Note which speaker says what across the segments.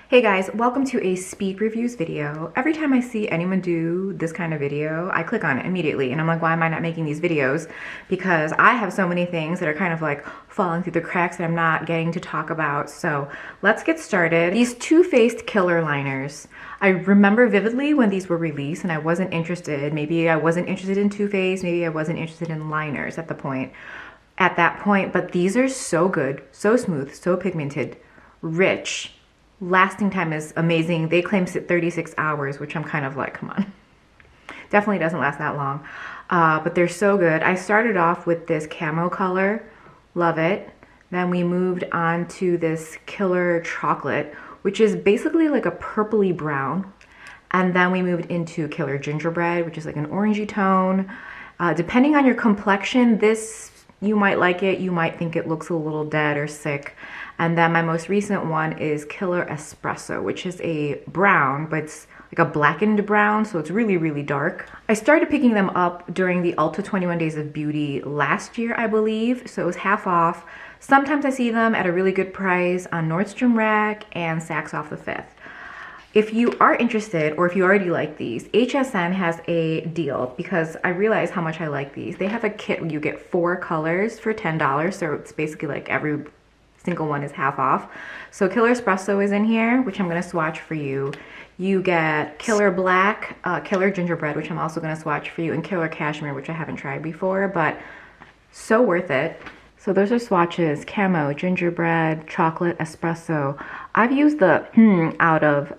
Speaker 1: Hey guys, welcome to a speed reviews video. Every time I see anyone do this kind of video, I click on it immediately and I'm like, why am I not making these videos? Because I have so many things that are kind of like falling through the cracks that I'm not getting to talk about. So let's get started. These Too Faced Killer Liners. I remember vividly when these were released and I wasn't interested. Maybe I wasn't interested in Too Faced, maybe I wasn't interested in liners at that point, but these are so good, so smooth, so pigmented, rich. Lasting time is amazing. They claim 36 hours, which I'm kind of like, come on. Definitely doesn't last that long. But they're so good. I started off with this camo color. Love it. Then we moved on to this Killer Chocolate, which is basically like a purpley brown. And then we moved into Killer Gingerbread, which is like an orangey tone. Depending on your complexion, this, you might like it. You might think it looks a little dead or sick. And then my most recent one is Killer Espresso, which is a brown, but it's like a blackened brown, so it's really, really dark. I started picking them up during the Ulta 21 Days of Beauty last year, I believe, so it was half off. Sometimes I see them at a really good price on Nordstrom Rack and Saks Off the Fifth. If you are interested, or if you already like these, HSN has a deal because I realize how much I like these. They have a kit where you get 4 colors for $10, so it's basically like every single one is half off. So Killer Espresso is in here, which I'm going to swatch for you. You get Killer Black, Killer Gingerbread, which I'm also going to swatch for you, and Killer Cashmere, which I haven't tried before, but so worth it. So those are swatches: Camo, Gingerbread, Chocolate, Espresso. I've used the out of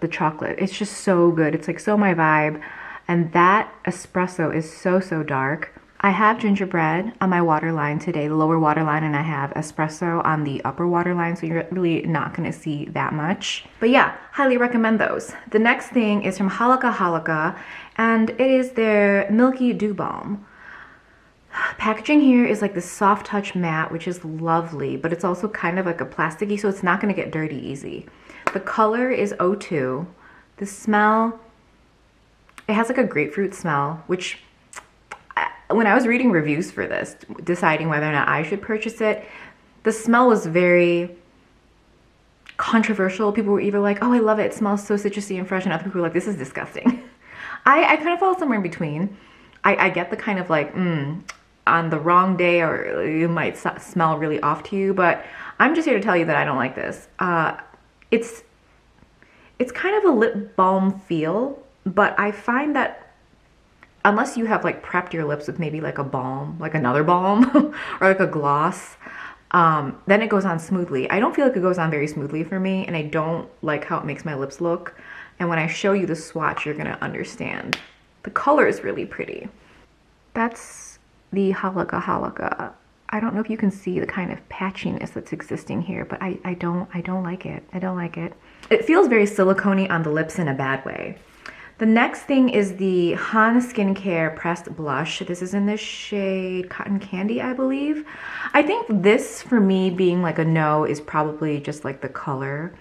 Speaker 1: the chocolate. It's just so good. It's like so my vibe. And that Espresso is so, so dark. I have Gingerbread on my waterline today, the lower waterline, and I have Espresso on the upper waterline, so you're really not going to see that much. But yeah, highly recommend those. The next thing is from Halaka Halaka, and it is their Milky Dew Balm. Packaging here is like this soft touch matte, which is lovely, but it's also kind of like a plasticky, so it's not going to get dirty easy. The color is 02. The smell, it has like a grapefruit smell, which when I was reading reviews for this, deciding whether or not I should purchase it, the smell was very controversial. People were either like, oh, I love it, it smells so citrusy and fresh, and other people were like, this is disgusting. I kind of fall somewhere in between. I get the kind of like, on the wrong day, or you might smell really off to you, but I'm just here to tell you that I don't like this. It's kind of a lip balm feel, but I find that unless you have like prepped your lips with maybe like a balm, like another balm or like a gloss, then it goes on smoothly. I don't feel like it goes on very smoothly for me, and I don't like how it makes my lips look. And when I show you the swatch, you're gonna understand. The color is really pretty. That's the Halaka Halaka. I don't know if you can see the kind of patchiness that's existing here, but I don't like it. I don't like it. It feels very silicone-y on the lips in a bad way. The next thing is the Han Skincare Pressed Blush. This is in the shade Cotton Candy, I believe. I think this, for me, being like a no, is probably just like the color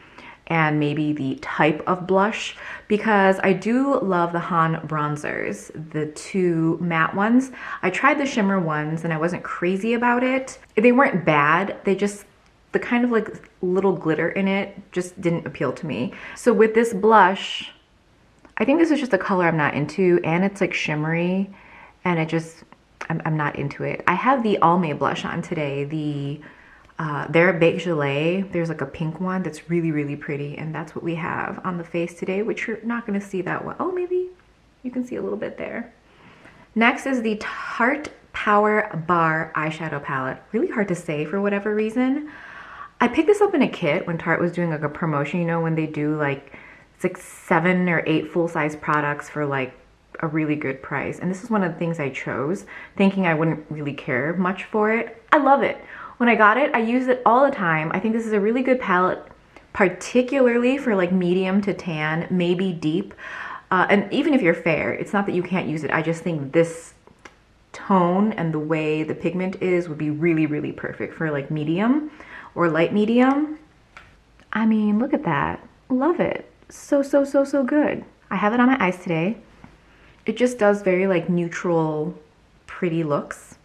Speaker 1: and maybe the type of blush, because I do love the Han bronzers, the 2 matte ones. I tried the shimmer ones and I wasn't crazy about it. They weren't bad, they just, the kind of like little glitter in it just didn't appeal to me. So with this blush, I think this is just a color I'm not into, and it's like shimmery, and it just, I'm not into it. I have the Almay blush on today, their Beige Gelée. There's like a pink one that's really, really pretty, and that's what we have on the face today, which you're not gonna see that well. Oh, maybe you can see a little bit there. Next is the Tarte Power Bar eyeshadow palette. Really hard to say for whatever reason. I picked this up in a kit when Tarte was doing like a promotion, you know, when they do like, it's like 7 or 8 full-size products for like a really good price. And this is one of the things I chose, thinking I wouldn't really care much for it. I love it. When I got it, I use it all the time. I think this is a really good palette, particularly for like medium to tan, maybe deep. And even if you're fair, it's not that you can't use it. I just think this tone and the way the pigment is would be really, really perfect for like medium or light medium. I mean, look at that. Love it. So, so, so, so good. I have it on my eyes today. It just does very like neutral, pretty looks.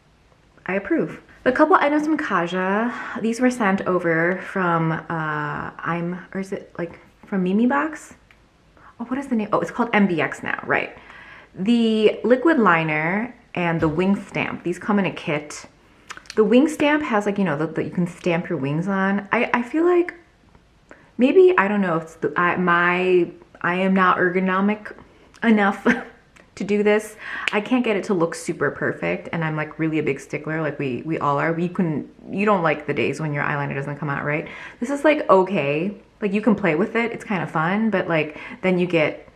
Speaker 1: I approve. A couple items from Kaja. These were sent over from or is it like from Mimi Box? Oh, what is the name? Oh, it's called MBX now, right? The liquid liner and the wing stamp. These come in a kit. The wing stamp has like, you know, that you can stamp your wings on. I feel like maybe, I don't know, it's I am not ergonomic enough to do this. I can't get it to look super perfect, and I'm like really a big stickler, like we all are. You don't like the days when your eyeliner doesn't come out right. This is like okay, like you can play with it, it's kind of fun, but like then you get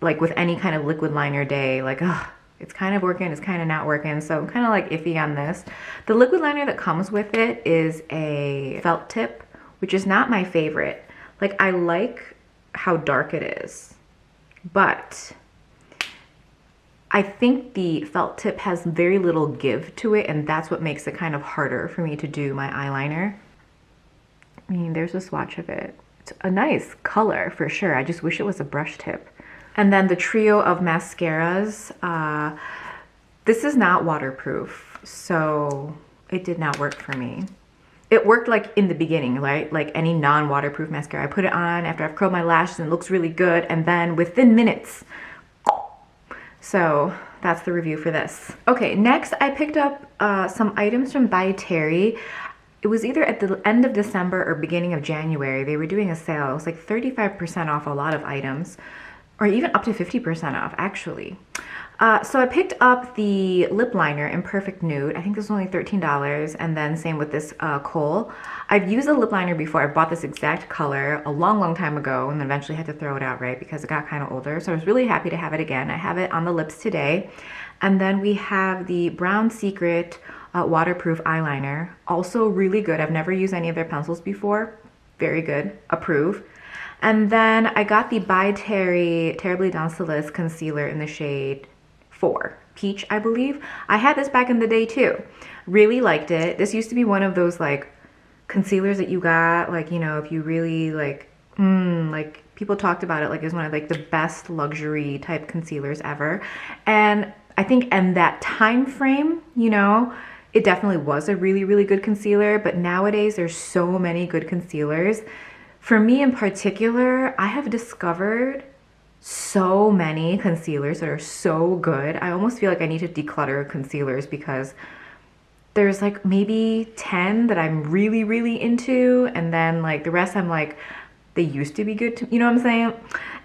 Speaker 1: like with any kind of liquid liner day, like ugh, it's kind of working, it's kind of not working. So I'm kind of like iffy on this. The liquid liner that comes with it is a felt tip, which is not my favorite. Like I like how dark it is, but I think the felt tip has very little give to it, and that's what makes it kind of harder for me to do my eyeliner. I mean, there's a swatch of it. It's a nice color for sure. I just wish it was a brush tip. And then the trio of mascaras. This is not waterproof, so it did not work for me. It worked like in the beginning, right? Like any non-waterproof mascara. I put it on after I've curled my lashes and it looks really good, and then within minutes, so that's the review for this. Okay, next I picked up some items from By Terry. It was either at the end of December or beginning of January. They were doing a sale. It was like 35% off a lot of items, or even up to 50% off actually. So I picked up the lip liner in Perfect Nude. I think this was only $13, and then same with this Kohl. I've used a lip liner before. I bought this exact color a long time ago and then eventually had to throw it out, right, because it got kind of older. So I was really happy to have it again. I have it on the lips today. And then we have the Brown Secret waterproof eyeliner. Also really good. I've never used any of their pencils before. Very good. Approve. And then I got the By Terry Terribly Danceless concealer in the shade 4, Peach, I believe. I had this back in the day too. Really liked it. This used to be one of those like concealers that you got, like, you know, if you really like people talked about it like it was one of like the best luxury type concealers ever. And I think in that time frame, you know, it definitely was a really good concealer. But nowadays there's so many good concealers. For me in particular, I have discovered so many concealers that are so good. I almost feel like I need to declutter concealers because there's like maybe 10 that I'm really into, and then like the rest I'm like, they used to be good to, you know what I'm saying?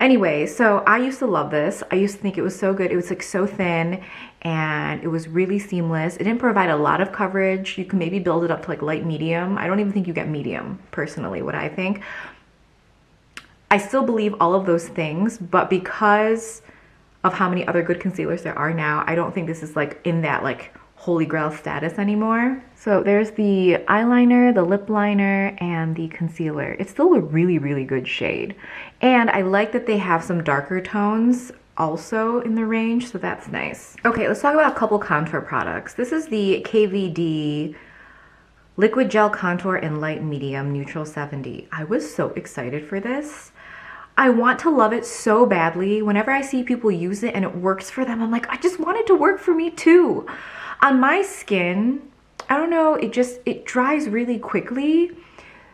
Speaker 1: Anyway, so I used to love this. I used to think it was so good. It was like so thin and it was really seamless. It didn't provide a lot of coverage. You can maybe build it up to like light medium. I don't even think you get medium, personally, what I think. I still believe all of those things, but because of how many other good concealers there are now, I don't think this is like in that like holy grail status anymore. So there's the eyeliner, the lip liner, and the concealer. It's still a really good shade. And I like that they have some darker tones also in the range, so that's nice. Okay, let's talk about a couple contour products. This is the KVD Liquid Gel Contour in Light Medium Neutral 70. I was so excited for this. I want to love it so badly. Whenever I see people use it and it works for them, I'm like, I just want it to work for me too. On my skin, I don't know, it dries really quickly.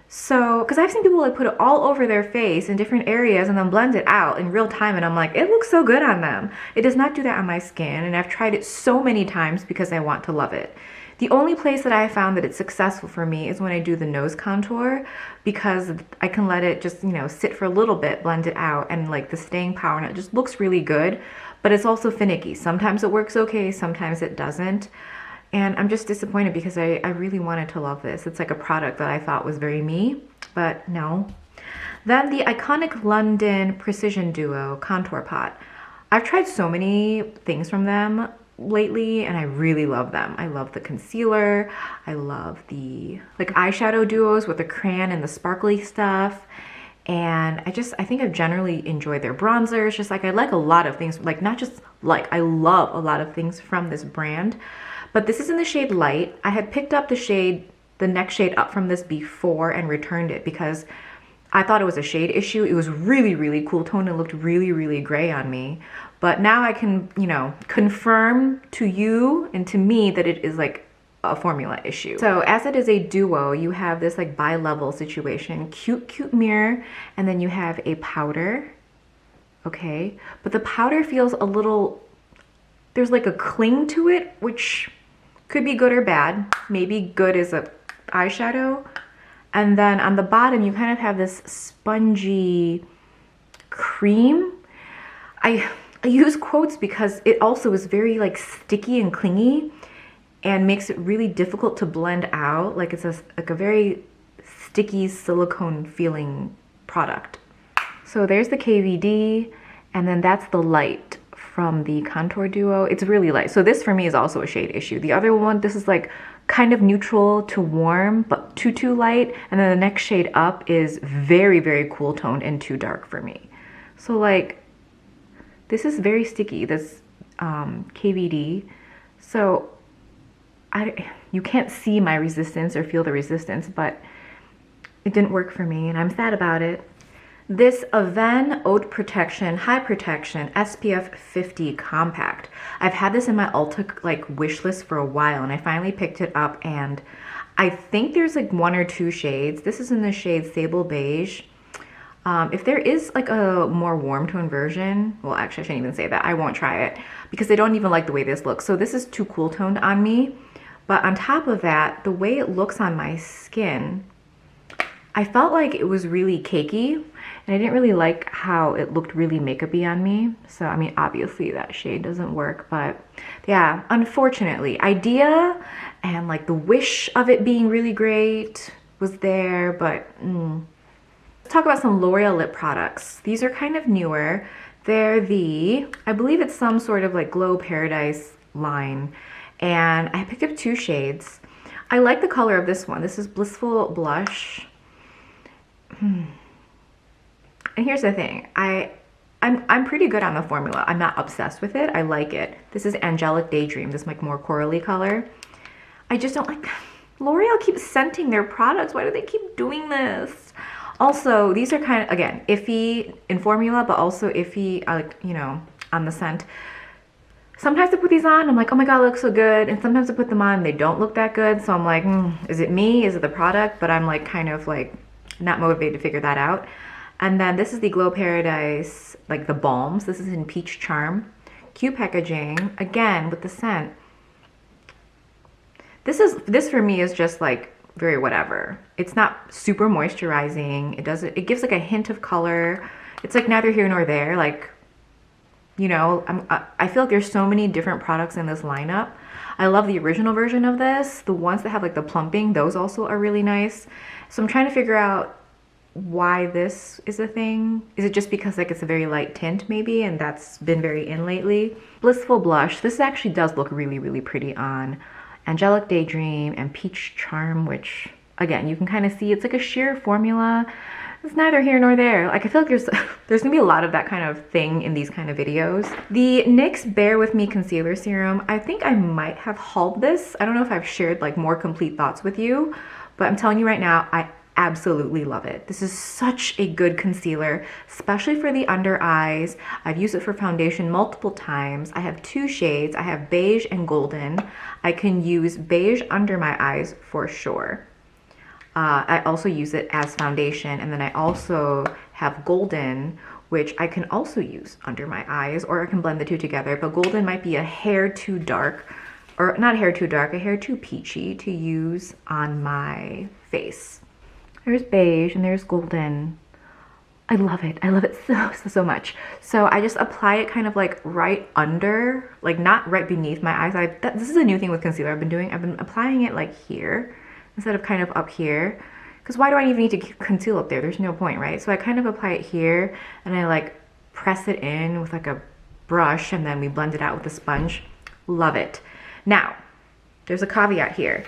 Speaker 1: So, because I've seen people like put it all over their face in different areas and then blend it out in real time, and I'm like, it looks so good on them. It does not do that on my skin, and I've tried it so many times because I want to love it. The only place that I found that it's successful for me is when I do the nose contour, because I can let it just, you know, sit for a little bit, blend it out, and like the staying power, and it just looks really good, but it's also finicky. Sometimes it works okay, sometimes it doesn't. And I'm just disappointed because I really wanted to love this. It's like a product that I thought was very me, but no. Then the Iconic London Precision Duo Contour Pot. I've tried so many things from them lately and I really love them. I love the concealer. I love the like eyeshadow duos with the crayon and the sparkly stuff. And I think I've generally enjoyed their bronzers. Just like I like a lot of things, like not just like, I love a lot of things from this brand. But this is in the shade Light. I had picked up the next shade up from this before and returned it because I thought it was a shade issue. It was really cool tone and looked really gray on me. But now I can, you know, confirm to you and to me that it is like a formula issue. So as it is a duo, you have this like bi-level situation, cute mirror, and then you have a powder, okay? But the powder feels a little, there's like a cling to it, which could be good or bad. Maybe good as a eyeshadow. And then on the bottom, you kind of have this spongy cream. I use quotes because it also is very like sticky and clingy and makes it really difficult to blend out. Like it's like a very sticky silicone feeling product. So there's the KVD, and then that's the light from the contour duo. It's really light. So this for me is also a shade issue. The other one, this is like kind of neutral to warm, but too light. And then the next shade up is very cool toned and too dark for me. So like, this is very sticky, this KVD. So you can't see my resistance or feel the resistance, but it didn't work for me and I'm sad about it. This Aven Haute Protection, High Protection SPF 50 Compact. I've had this in my Ulta like wish list for a while and I finally picked it up, and I think there's like 1 or 2 shades. This is in the shade Sable Beige. If there is like a more warm tone version, well actually I shouldn't even say that, I won't try it because I don't even like the way this looks. So this is too cool toned on me. But on top of that, the way it looks on my skin, I felt like it was really cakey. And I didn't really like how it looked really makeup-y on me. So, I mean, obviously that shade doesn't work, but yeah, unfortunately, idea and like the wish of it being really great was there, but Let's talk about some L'Oreal lip products. These are kind of newer. They're I believe it's some sort of like Glow Paradise line, and I picked up 2 shades. I like the color of this one. This is Blissful Blush. And here's the thing, I'm pretty good on the formula. I'm not obsessed with it. I like it. This is Angelic Daydream, this like more corally color. I just don't like, L'Oreal keeps scenting their products. Why do they keep doing this? Also, these are kind of, again, iffy in formula, but also iffy, like, you know, on the scent. Sometimes I put these on, I'm like, oh my God, it looks so good. And sometimes I put them on, they don't look that good. So I'm like, is it me? Is it the product? But I'm like kind of like not motivated to figure that out. And then this is the Glow Paradise, like the balms. This is in Peach Charm. Cute packaging, again, with the scent. This for me is just like very whatever. It's not super moisturizing. It gives like a hint of color. It's like neither here nor there. Like, you know, I feel like there's so many different products in this lineup. I love the original version of this. The ones that have like the plumping, those also are really nice. So I'm trying to figure out why this is a thing. Is it just because like it's a very light tint maybe, and that's been very in lately? Blissful Blush. This actually does look really pretty on Angelic Daydream and Peach Charm, which again, you can kind of see it's like a sheer formula. It's neither here nor there. Like I feel like there's gonna be a lot of that kind of thing in these kind of videos. The NYX Bear with Me Concealer Serum. I think I might have hauled this. I don't know if I've shared like more complete thoughts with you, but I'm telling you right now, I absolutely love it. This is such a good concealer, especially for the under eyes. I've used it for foundation multiple times. I have 2 shades. I have beige and golden. I can use beige under my eyes for sure. I also use it as foundation, and then I also have golden, which I can also use under my eyes, or I can blend the 2 together, but golden might be a hair too dark, or not hair too dark, a hair too peachy to use on my face. There's beige and there's golden. I love it. I love it so much. So I just apply it kind of like right under, like not right beneath my eyes. This is a new thing with concealer I've been doing. I've been applying it like here instead of kind of up here. Because why do I even need to conceal up there? There's no point, right? So I kind of apply it here and I like press it in with like a brush, and then we blend it out with a sponge. Love it. Now, there's a caveat here.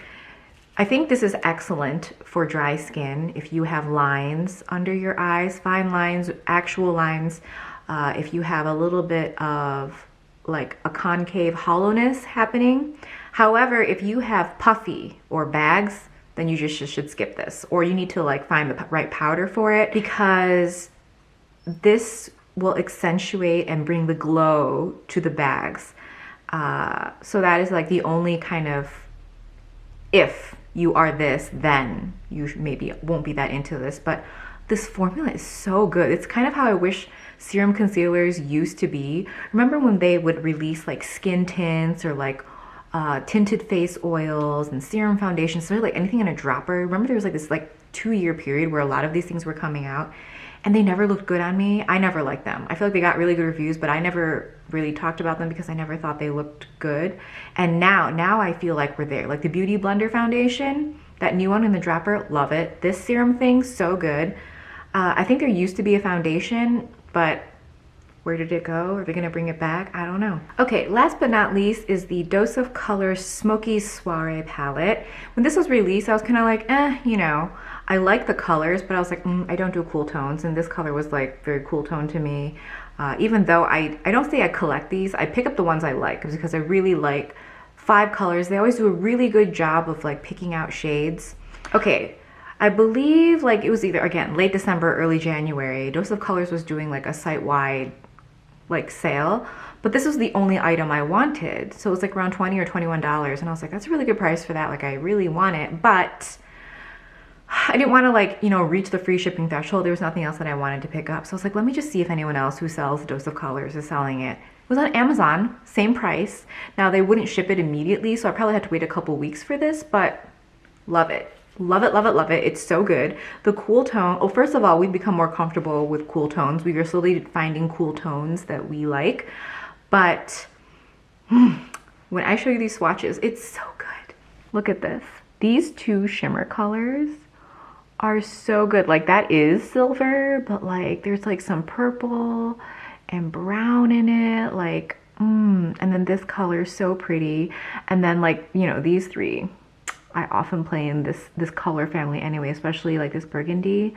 Speaker 1: I think this is excellent for dry skin if you have lines under your eyes, fine lines, actual lines, if you have a little bit of like a concave hollowness happening. However, if you have puffy or bags, then you just should skip this, or you need to like find the right powder for it, because this will accentuate and bring the glow to the bags. So that is like the only kind of if you are this, then you maybe won't be that into this. But this formula is so good. It's kind of how I wish serum concealers used to be. Remember when they would release like skin tints or like tinted face oils and serum foundations, so like anything in a dropper? Remember there was like this like 2-year period where a lot of these things were coming out and they never looked good on me. I never liked them. I feel like they got really good reviews, but I never really talked about them because I never thought they looked good. And now I feel like we're there. Like the Beauty Blender foundation, that new one in the dropper, love it. This serum thing, so good. I think there used to be a foundation, but where did it go? Are they gonna bring it back? I don't know. Okay, last but not least is the Dose of Color Smoky Soiree palette. When this was released, I was kind of like, you know, I like the colors, but I was like, I don't do cool tones, and this color was like very cool tone to me. Even though I don't say I collect these, I pick up the ones I like because I really like 5 colors. They always do a really good job of like picking out shades. Okay, I believe like it was either, again, late December, early January, Dose of Colors was doing like a site-wide like sale, but this was the only item I wanted. So it was like around $20 or $21, and I was like, that's a really good price for that. Like I really want it, but I didn't want to like, you know, reach the free shipping threshold. There was nothing else that I wanted to pick up. So I was like, let me just see if anyone else who sells Dose of Colors is selling it. It was on Amazon, same price. Now they wouldn't ship it immediately, so I probably had to wait a couple weeks for this, but love it. Love it, love it, love it. It's so good. The cool tone, oh, first of all, we've become more comfortable with cool tones. We are slowly finding cool tones that we like. But when I show you these swatches, it's so good. Look at this. These 2 shimmer colors are so good. Like that is silver, but like there's like some purple and brown in it. Like, and then this color is so pretty. And then like, you know, these 3. I often play in this color family anyway, especially like this burgundy.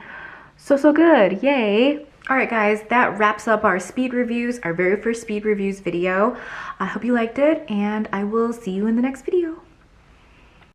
Speaker 1: So good, yay. All right guys, that wraps up our speed reviews, our very first speed reviews video. I hope you liked it, and I will see you in the next video.